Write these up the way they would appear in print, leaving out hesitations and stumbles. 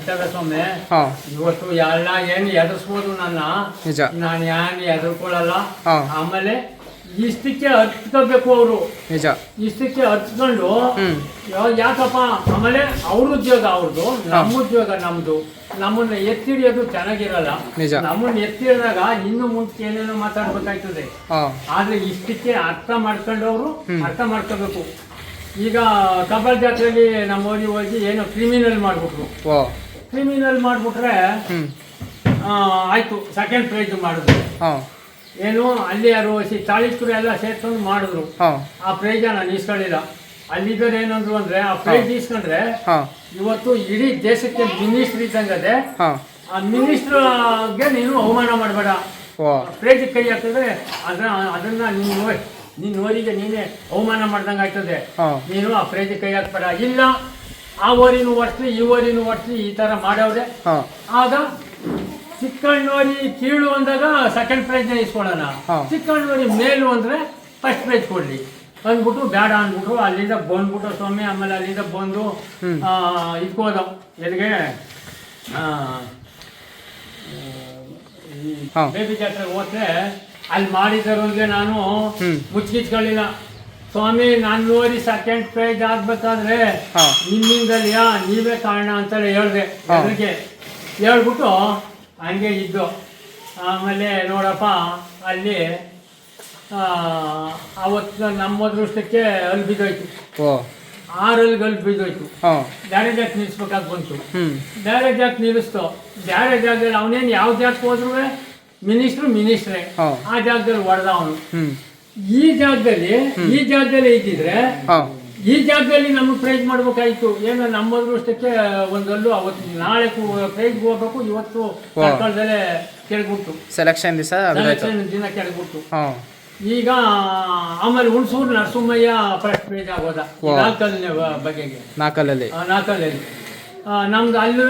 ಹುಟ್ಟದ ಸ್ವಾಮಿ. ಹಾ ಇವತ್ತು ಎಲ್ಲ ಏನು ಎದುರಿಸ್ಬೋದು ನನ್ನ, ನಿಜ. ನಾನು ಏನು ಎದುರ್ಕೊಳ್ಳಲ್ಲ. ಹಾ ಆಮೇಲೆ ಇಷ್ಟಕ್ಕೆ ಹತ್ಕೋಬೇಕು ಅವರು, ನಿಜ. ಇಷ್ಟಕ್ಕೆ ಹತ್ಕೊಂಡು ಹ್ಮ್ ಯಾಕಪ್ಪ, ಆಮೇಲೆ ಅವ್ರ ಉದ್ಯೋಗ ಅವ್ರದ್ದು, ನಮ್ಮ ಉದ್ಯೋಗ ನಮ್ದು. ನಮ್ಮನ್ನ ಎತ್ತಿಡಿಯೋದು ಚೆನ್ನಾಗಿರಲ್ಲ. ನಿಜ. ನಮ್ಮನ್ನ ಎತ್ತಿಡಿದಾಗ ಇನ್ನು ಮುಂಚೆ ಏನೇನೋ ಮಾತಾಡ್ಬೇಕಾಯ್ತದೆ. ಹಾ ಆದ್ರೆ ಇಷ್ಟಕ್ಕೆ ಅರ್ಥ ಮಾಡ್ಕೊಂಡು ಅವರು ಅರ್ಥ ಮಾಡ್ಕೋಬೇಕು. ಈಗ ಕಬ್ಬಲ್ ಜಾತ್ರೆಯಲ್ಲಿ ನಮ್ಮ ಹೋಗಿ ಏನೋ ಕ್ರಿಮಿನಲ್ ಮಾಡ್ಬಿಟ್ರು. ಓ ಕ್ರಿಮಿನಲ್ ಮಾಡ್ಬಿಟ್ರೆ ಹ್ಮ್ ಆಯ್ತು, ಸೆಕೆಂಡ್ ಪ್ರೈಜ್ ಮಾಡಿದ್ರು. ಹಾ ಏನು ಅಲ್ಲಿ ಯಾರು ಚಾಳಿಕರು ಎಲ್ಲ ಸೇರ್ಕೊಂಡು ಮಾಡಿದ್ರು. ಹಾ ಆ ಪ್ರೈಜ ನಾನು ಇಸ್ಕೊಳ್ಳಿಲ್ಲ. ಅಲ್ಲಿದ್ದಾರೆ ಏನಂದ್ರು ಅಂದ್ರೆ, ಆ ಪ್ರೈಜ್ ಇಸ್ಕೊಂಡ್ರೆ ಹಾ ಇವತ್ತು ಇಡೀ ದೇಶಕ್ಕೆ ಮಿನಿಸ್ಟ್ರ್ ಇದ್ದಂಗದೆ, ಹಾ ಆ ಮಿನಿಸ್ಟ್ರಿಗೆ ನೀನು ಅವಮಾನ ಮಾಡಬೇಡ. ಓ ಪ್ರೈಜ್ ಕೈ ಹಾಕಿದ್ರೆ ಅದನ್ನ ನಿನ್ನ ಓರಿಗೆ ನೀನೇ ಅವಮಾನ ಮಾಡ್ದಂಗೆ ಆಯ್ತದೆ. ಹಾ ನೀನು ಆ ಪ್ರೈಜ್ ಕೈ ಹಾಕ್ಬೇಡ. ಇಲ್ಲ ಆ ಓರಿನೂ ಒಡ್ಸಿ ಈ ಓರಿನೂ ಒಡ್ಸಿ ಈ ತರ ಮಾಡವ್ರೆ. ಹಾ ಆಗ ಚಿಕ್ಕಣ್ಣೋರಿ ಕೀಳು ಅಂದಾಗ ಸೆಕೆಂಡ್ ಪ್ರೈಜ್ನ ಇಸ್ಕೊಳ್ಳೋಣ, ಹಾ. ಚಿಕ್ಕಣ್ಣೋರಿ ಮೇಲು ಅಂದ್ರೆ ಫಸ್ಟ್ ಪ್ರೈಜ್ ಕೊಡ್ಲಿ ಅಂದ್ಬಿಟ್ಟು ಬೇಡ ಅಂದ್ಬಿಟ್ಟು ಅಲ್ಲಿಂದ ಬಂದ್ಬಿಟ್ಟು ಸ್ವಾಮಿ. ಆಮೇಲೆ ಅಲ್ಲಿಂದ ಬಂದು ಇದ್ಕೋದ ಎಲ್ಲಿಗೆ ಹಾ. ಬೇಬಿ ಜಾತ್ರೆಗೆ ಹೋದ್ರೆ ಅಲ್ಲಿ ಮಾಡಿದವ್ರಿಗೆ ನಾನು ಮುಚ್ಚಿಚ್ಕೊಳ್ಳಿಲ್ಲ. ಸ್ವಾಮಿ ನಾನು ನೋಡಿ ಸೆಕೆಂಡ್ ಪ್ರೈಜ್ ಆಗ್ಬೇಕಾದ್ರೆ ಹಾ. ನಿಮ್ಮಿಂದಲಿಯಾ ನೀವೇ ಕಾರಣ ಅಂತೇಳಿ ಹೇಳ್ದೆ. ಎದುರಿಗೆ ಹೇಳ್ಬಿಟ್ಟು ಹಂಗೆ ಇದ್ದು. ಆಮೇಲೆ ನೋಡಪ್ಪ ಅಲ್ಲಿ ಅವತ್ತು ನಮ್ಮ ಅದೃಷ್ಟಕ್ಕೆ ಅಲ್ಲಿ ಬಿದ್ದೋಯ್ತು. ಓ 6 ಅಲ್ಲಿ ಬಿದ್ದೋಯ್ತು. ಹಾ ಬೇರೆ ಜಾಗ ನಿಲ್ಲಿಸ್ಬೇಕಾಗಿ ಬಂತು. ಹ್ಮ್ ಬೇರೆ ಜಾಗ ನಿಲ್ಲಿಸ್ತು. ಬೇರೆ ಜಾಗದಲ್ಲಿ ಅವನೇನು ಯಾವ ಜಾಗಕ್ಕೆ ಹೋದ್ರು ಮಿನಿಸ್ಟ್ರೇ. ಹಾ. ಆ ಜಾಗದಲ್ಲಿ ಹೊಡೆದ ಅವನು. ಹ್ಮ್ ಈ ಜಾಗದಲ್ಲಿ ಇದ್ದಿದ್ರೆ ಹಾ ಈ ಜಾಗದಲ್ಲಿ ನಮಗೆ ಪ್ರೈಜ್ ಮಾಡ್ಬೇಕಾಯ್ತು. ಏನೋ ನಮ್ಮ ಅದೃಷ್ಟಕ್ಕೆ ಒಂದಲ್ಲೂ ಅವತ್ತು ನಾಳೆ ಪ್ರೈಜ್ಗೆ ಹೋಗ್ಬೇಕು, ಇವತ್ತು ಸರ್ಕಾರದಲ್ಲೇ ಕೆಳಗ್ಬಿಟ್ಟು ಸೆಲೆಕ್ಷನ್ ದಿವಸ ದಿನ ಕೆಳಗ್ಬಿಟ್ಟು. ಹಾ ಈಗ ಆಮೇಲೆ ಹುಣಸೂರು ನರಸಿಂಹಯ್ಯ ಫಸ್ಟ್ ಪ್ರೈಜ್ ಆಗೋದ ಬಗೆಗೆ ನಾಲ್ಕಲ್ಲಿ ನಮ್ದು ಅಲ್ಲೂ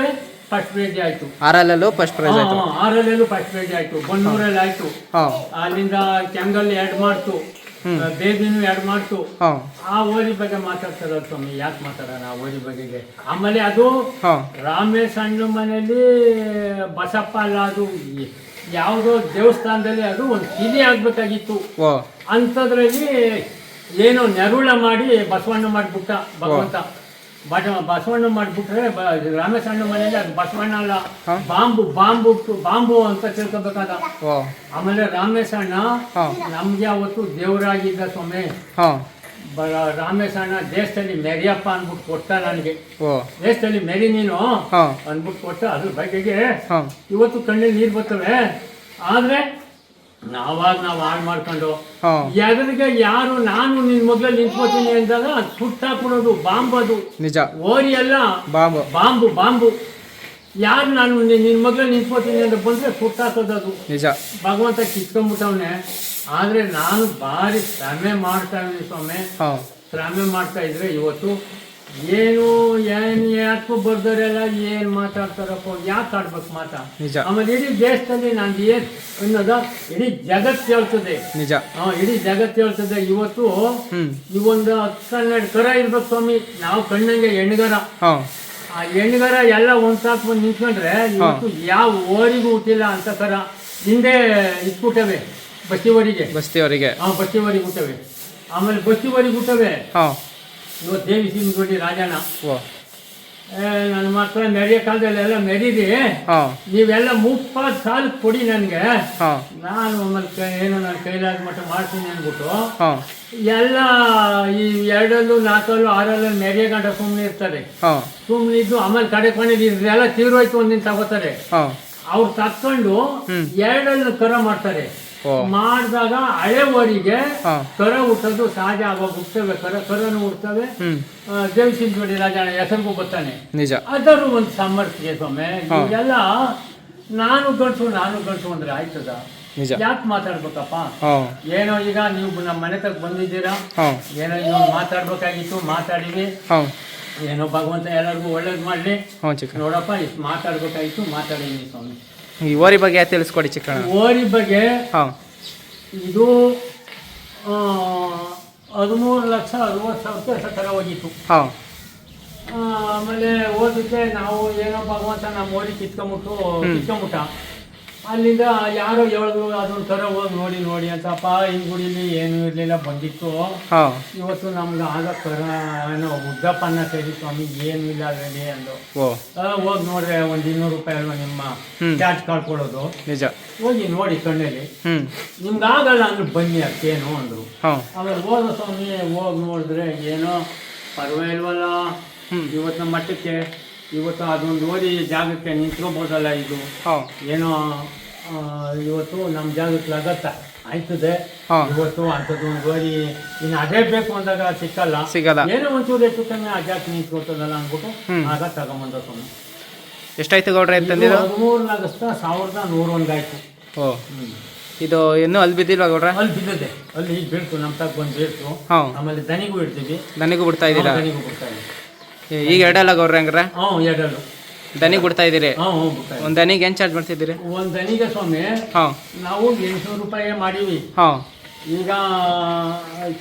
ಫಸ್ಟ್ ಪ್ರೈಜ್ ಆಯ್ತು. ಆರಲ್ಲೂ ಫಸ್ಟ್ ಪ್ರೈಸ್ ಆಯ್ತು. 6ರಲ್ಲೂ ಫಸ್ಟ್ ಪ್ರೈಜ್ ಆಯ್ತು. ಬನ್ನೂರಲ್ಲಿ ಆಯ್ತು. ಹಾ ಅಲ್ಲಿಂದ ಕೆಂಗಲ್ 2 ಮಾಡ್ತು, ಬೇಬಿನೂ 2 ಮಾಡ್ತು. ಹಾ ಆ ಓರಿ ಬಗ್ಗೆ ಮಾತಾಡ್ತಾರ ಸ್ವಾಮಿ, ಯಾಕೆ ಮಾತಾಡೋಣ ಆ ಓರಿ ಬಗೆಗೆ. ಆಮೇಲೆ ಅದು ಹಾ ರಾಮೇಶ್ ಅಣ್ಣ ಮನೆಯಲ್ಲಿ ಬಸಪ್ಪ ಅಲ್ಲ, ಅದು ಯಾವುದೋ ದೇವಸ್ಥಾನದಲ್ಲಿ ಅದು ಒಂದು ತಿಥಿ ಆಗ್ಬೇಕಾಗಿತ್ತು. ಓ ಅಂಥದ್ರಲ್ಲಿ ಏನೋ ನೆರುಳ ಮಾಡಿ ಬಸವಣ್ಣ ಮಾಡಿಬಿಟ್ಟ ಭಗವಂತ. ಬಸವಣ್ಣ ಮಾಡಿಬಿಟ್ರೆ ರಾಮೇಶ್ ಅಣ್ಣ ಮನೆಯಲ್ಲಿ ಅದು ಬಸವಣ್ಣ ಅಲ್ಲ, ಬಾಂಬು ಅಂತ ತಿಳ್ಕೊಬೇಕಾದ. ಓ ಆಮೇಲೆ ರಾಮೇಶ್ ಅಣ್ಣ ನಮ್ಗೆ ಅವತ್ತು ದೇವರಾಗಿದ್ದ ಸ್ವಾಮಿ. ರಾಮೇಶ್ ಅಣ್ಣ ದೇಶದಲ್ಲಿ ಮೆರಿಯಪ್ಪ ಅಂದ್ಬಿಟ್ಟು ಕೊಟ್ಟ ನನಗೆ. ದೇಶದಲ್ಲಿ ಮೆರಿ ನೀನು ಅಂದ್ಬಿಟ್ಟು ಕೊಟ್ಟ. ಅದ್ರ ಬಗೆಗೆ ಇವತ್ತು ಕಣ್ಣಲ್ಲಿ ನೀರು ಬರ್ತವೆ. ಆದ್ರೆ ನಾವು ಹಾಳು ಮಾಡ್ಕೊಂಡು ಎದುರಿಗೆ ಯಾರು ನಾನು ನಿನ್ ಮಗ್ಳಲ್ಲಿ ನಿಂತ್ಕೋತೀನಿ ಅಂದಾಗ ಸುಟ್ಟಾಕ್ಬಿಡೋದು ಬಾಂಬ್. ಅದು ನಿಜ. ಓರಿ ಅಲ್ಲ, ಬಾಂಬು. ಯಾರು ನಾನು ನಿನ್ ಮಗ್ಳಲ್ಲಿ ನಿಂತ್ಕೋತೀನಿ ಅಂತ ಬಂದ್ರೆ ಸುಟ್ಟಾಕೋದು. ಅದು ನಿಜ. ಭಗವಂತ ಕಿತ್ಕೊಂಡ್ಬಿಟ್ಟವನೆ. ಆದ್ರೆ ನಾನು ಭಾರಿ ಶ್ರಮೆ ಮಾಡ್ತಾ ಇದ್ದೀನಿ ಸ್ವಾಮಿ. ಶ್ರಮೆ ಮಾಡ್ತಾ ಇದ್ರೆ ಇವತ್ತು ಏನು ಯಾಕೋ ಬರ್ದವರೆಲ್ಲ ಏನ್ ಮಾತಾಡ್ತಾರಪ್ಪ, ಯಾಕೆ ಆಡ್ಬೇಕು ಮಾತಾ. ಆಮೇಲೆ ಇಡೀ ದೇಶದಲ್ಲಿ ನಂದು ಏನ್ ಅನ್ನೋದ ಇಡೀ ಜಗತ್ತು ಹೇಳ್ತದೆ. ನಿಜ. ಇಡೀ ಜಗತ್ತು ಹೇಳ್ತದೆ. ಇವತ್ತು ಇವೊಂದು 10-12 ಕರ ಇರ್ಬೇಕು ಸ್ವಾಮಿ. ನಾವು ಕಣ್ಣಂಗೆ ಹೆಣ್ಗರ. ಆ ಹೆಣ್ಗರ ಎಲ್ಲ ಒಂದ್ಸಾಕ್ಬಂದು ನಿಂತ್ಕೊಂಡ್ರೆ ಇವತ್ತು ಯಾವ ಓರಿಗೂ ಹುಟ್ಟಿಲ್ಲ ಅಂತ ಕರ. ಹಿಂದೆ ಇಟ್ಬಿಟ್ಟವೆ ಬಸ್ತಿವರಿಗೆ ಹುಟ್ಟವೆ. ಆಮೇಲೆ ಬಸ್ತಿವರಿಗೆ ಹುಟ್ಟವೆ. ಇವತ್ತು ದೇವಿ ಸಿಂಹಗಳ್ಳಿ ರಾಜಣ್ಣ ನನ್ನ ಮಕ್ಕಳ ಮೆರಿಯ ಕಾಲದಲ್ಲೆಲ್ಲ ಮೆರೀರಿ, ನೀವೆಲ್ಲ 30 ಸಾಲ ಕೊಡಿ ನನಗೆ, ನಾನು ಏನೋ ನನ್ನ ಕೈಲಾದ ಮಟ್ಟ ಮಾಡ್ತೀನಿ ಅಂದ್ಬಿಟ್ಟು ಎಲ್ಲ ಈ 2, 4, 6 ಮೆರಿಯ ಗಂಟ ಸುಮ್ಮನೆ ಇರ್ತಾರೆ. ಸುಮ್ಮನೆ ಇದ್ದು ಆಮೇಲೆ ಕಡೆ ಕೊನೆಗೆ ಇದೆಲ್ಲ ತೀರೋಯ್ತು ಒಂದಿನ ತಗೋತಾರೆ. ಅವ್ರು ತಕ್ಕೊಂಡು 2 ಕರ ಮಾಡ್ತಾರೆ. ಮಾಡಿದಾಗ ಹಳೆ ಓರಿಗೆ ಕರ ಹುಟ್ಟೋದು ಸಹಜ. ಅವಾಗ ಹುಟ್ಟವೆ ಕರನು ಹುಡ್ತವೆ. ದೇವಿ ಸಿಂಹಗಳ್ಳಿ ರಾಜಣ್ಣ ಹೆಸರಿಗೂ ಬರ್ತಾನೆ. ಅದರ ಒಂದು ಸಾಮರ್ಥ್ಯ ಸ್ವಾಮಿ. ಇದೆಲ್ಲ ನಾನು ಗಂಟು ಅಂದ್ರೆ ಆಯ್ತದ? ಯಾಕೆ ಮಾತಾಡ್ಬೇಕಪ್ಪ? ಏನೋ ಈಗ ನೀವು ನಮ್ಮ ಮನೆ ತಗ ಬಂದಿದ್ದೀರಾ, ಏನೋ ಇವಾಗ ಮಾತಾಡ್ಬೇಕಾಗಿತ್ತು, ಮಾತಾಡಿವಿ. ಏನೋ ಭಗವಂತ ಎಲ್ಲರಿಗೂ ಒಳ್ಳೇದು ಮಾಡ್ಲಿ. ನೋಡಪ್ಪ ಇಷ್ಟು ಮಾತಾಡ್ಬೇಕಾಗಿತ್ತು, ಮಾತಾಡಿದೀನಿ ಸ್ವಾಮಿ. ಈ ಓರಿ ಬಗ್ಗೆ ತಿಳಿಸ್ಕೊಡಿ ಚಿಕ್ಕಣ್ಣ. ಓರಿ ಬಗ್ಗೆ ಇದು 13,60,000 ಕರ ಹೋಗಿತ್ತು. ಆಮೇಲೆ ಓದಕ್ಕೆ ನಾವು ಏನೋ ಭಗವಂತ ನಮ್ಮ ಓದಿ ಕಿತ್ಕೊಂಬಿಟ್ಟ. ಅಲ್ಲಿಂದ ಯಾರೋ ಹೇಳಿದ್ರು ಅದೊಂಥರ ಹೋಗಿ ನೋಡಿ ಅಂತಪ್ಪ ಹಿಂಗುಡಿಲಿ ಏನೂ ಇರಲಿಲ್ಲ ಬಂದಿತ್ತು. ಹಾಂ ಇವತ್ತು ನಮ್ಗೆ ಆಗ ಏನೋ ಉದ್ದಪ್ಪನ್ನ ಸೇರಿ ಸ್ವಾಮಿ ಏನೂ ಇಲ್ಲ ಅದರಲ್ಲಿ ಅಂದು. ಹೋಗಿ ನೋಡ್ರೆ ಒಂದು 200 ರೂಪಾಯಿ ಅಲ್ವಾ ನಿಮ್ಮ ಚಾರ್ಜ್ ಕಳ್ಕೊಳ್ಳೋದು. ನಿಜ. ಹೋಗಿ ನೋಡಿ ಕಣ್ಣಲ್ಲಿ ನಿಮ್ಗೆ ಆಗಲ್ಲ ಅಂದ್ರೆ ಬನ್ನಿ ಅದಕ್ಕೇನು ಅಂದರು. ಆಮೇಲೆ ಹೋದ ಸ್ವಾಮಿ ಹೋಗಿ ನೋಡಿದ್ರೆ ಏನೋ ಪರವಾಗಿಲ್ವಲ್ಲ ಇವತ್ತು ನಮ್ಮ ಮಟ್ಟಕ್ಕೆ. ಇವತ್ತು ಅದೊಂದು ಓದಿ ಜಾಗಕ್ಕೆ ನಿಂತ್ಕೋಬೋದಲ್ಲ ಇದು. ಏನೋ ಇವತ್ತು ನಮ್ಮ ಜಾಗಕ್ಕೆ ಆಗತ್ತ ಆಯ್ತದೆ. ಇವತ್ತು ಅಂಥದ್ದು ಒಂದು ಓದಿ ಇನ್ನು ಅದೇ ಬೇಕು ಅಂದಾಗ ಸಿಗಲ್ಲ. ಏನೋ ಒಂಚೂರು ಹೆಚ್ಚು ಕಮ್ಮಿ ಆ ಜಾಗಕ್ಕೆ ನಿಂತ್ಕೊತದಲ್ಲ ಅಂದ್ಬಿಟ್ಟು ಆಗ ತಗೊಂಬಂದ ಸ್ವಾಮಿ. ಎಷ್ಟಾಯ್ತು ಗೌಡ್ರೆ ಅಂತಂದಿದ್ದು? 13 ಆಗಸ್ಟ್ 1101 ಆಯ್ತು. ಇದು ಇನ್ನೂ ಅಲ್ಲಿ ಬಿದ್ದಿಲ್ವಾ ಗೌಡ್ರೆ? ಅಲ್ಲಿ ಬಿದ್ದದೆ, ಅಲ್ಲಿ ಈಗ ಬೀಳ್ತು, ನಮ್ಮ ತಗ ಬಂದು ಬೀಳ್ತು. ಆಮೇಲೆ ದನಿಗೂ ಇಡ್ತೀವಿ. ದನಿಗೂ ಬಿಡ್ತಾ ಇದ್ದೀರಾ? ದನಿಗೂ ಬಿಡ್ತಾ ಇದ್ದೀವಿ. ಈಗ ಎರಡಲ್ಲ ಗೌಡ್ರೆ ಹಂಗಾರೆ? ಎರಡಲ್ಲು ದನಿಗೆ ಬಿಡ್ತಾ ಇದ್ದೀರಿ? ಒಂದು ದನಿಗೆ ಏನು ಚಾರ್ಜ್ ಮಾಡ್ತಿದ್ದೀರಿ? ಒಂದು ದನಿಗೆ ಸ್ವಾಮಿ ನಾವು 800 ರೂಪಾಯಿ ಮಾಡೀವಿ. ಈಗ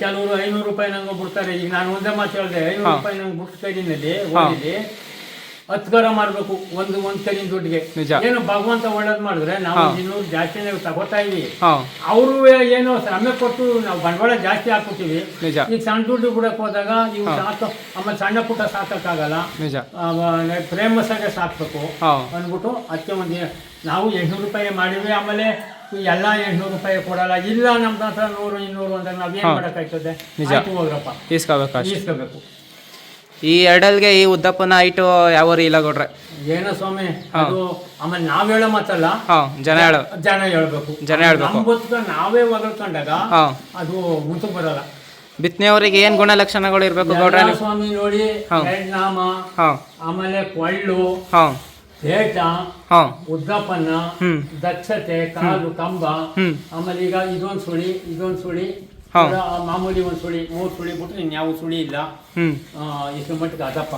ಕೆಲವರು 500 ರೂಪಾಯಿ ನಂಗೆ ಬಿಡ್ತಾರೆ. ಈಗ ನಾನು ಒಂದೇ ಮಾತು ಹೇಳಿದೆ, 500 ರೂಪಾಯಿ ನಂಗೆ ಬಿಟ್ಟು ಕೈನಲ್ಲಿ ಓದಿಲಿ 10 ಗರ ಮಾಡಬೇಕು ಒಂದು ಕೈಲಿನ ದುಡ್ಡಿಗೆ. ಏನು ಭಗವಂತ ಒಳ್ಳೇದು ಮಾಡಿದ್ರೆ ನಾವು 200 ಜಾಸ್ತಿನೇ ತಗೋತಾ ಇವಿ. ಅವರು ಏನೋ ಶ್ರಮೆ ಕೊಟ್ಟು ನಾವು ಬಂಡವಾಳ ಜಾಸ್ತಿ ಹಾಕ್ಬಿಟ್ಟಿವಿ. ಈಗ ಸಣ್ಣ ದುಡ್ಡು ಬಿಡಕ್ಕೆ ಹೋದಾಗ ಇವು ಸಾಕು, ಆಮೇಲೆ ಸಣ್ಣ ಪುಟ್ಟ ಸಾಕಾಗಲ್ಲ, ಪ್ರೇಮಸಾಗೆ ಸಾಕ್ಬೇಕು ಅಂದ್ಬಿಟ್ಟು ಅದಕ್ಕೆ ನಾವು 800 ರೂಪಾಯಿ ಮಾಡಿವಿ. ಆಮೇಲೆ ಎಲ್ಲ 800 ರೂಪಾಯಿ ಕೊಡಲ್ಲ. ಇಲ್ಲ ನಮ್ದು ಹತ್ರ 100 200 ಅಂದಾಗ ನಾವೇನು ಮಾಡೋಕ್ಕಾಗ್ತದೆ? ಹೋಗ್ರಪ್ಪ ಈಸ್ಕೋಬೇಕು. ಈ ಎರಡಲ್ಗೆ ಈ ಉದ್ದಪ್ಪನ ಹೈಟು ಯಾವ ಇಲ್ಲ ಗೌಡ್ರೆ? ಏನೋ ಸ್ವಾಮಿ ಅದು ಆಮೇಲೆ ನಾವ್ ಹೇಳೋ ಮಾತಲ್ಲ, ಜನ ಹೇಳ್ಬೇಕು. ನಮ್ಮ ಬದುಕ ನಾವೇ ಹೊಗಳ್ಕೊಂಡಾಗ ಅದು ಮುಂಚೆ ಬರಲ್ಲ. ಬಿತ್ತನೆಯವರಿಗೆ ಏನ್ ಗುಣಲಕ್ಷಣಗಳು ಇರ್ಬೇಕು ಗೌಡ್ರೆ? ಸ್ವಾಮಿ ನೋಡಿ, ನಾಮ, ಆಮೇಲೆ ಕೊಳ್ಳು, ಏಟ, ಉದ್ದಪ್ಪನ, ದಕ್ಷತೆ, ಕಾಲು ಕಂಬ, ಆಮೇಲೆ ಈಗ ಇದೊಂದು ಸುಳಿ ಮಾಮೂಲಿ 1 ಸುಳಿ 3 ಸುಳಿ ಬಿಟ್ರೆ ಇನ್ಯಾವ ಸುಳಿ ಇಲ್ಲ. ಇಷ್ಟು ಮಟ್ಟಿಗೆ ಅದಪ್ಪ.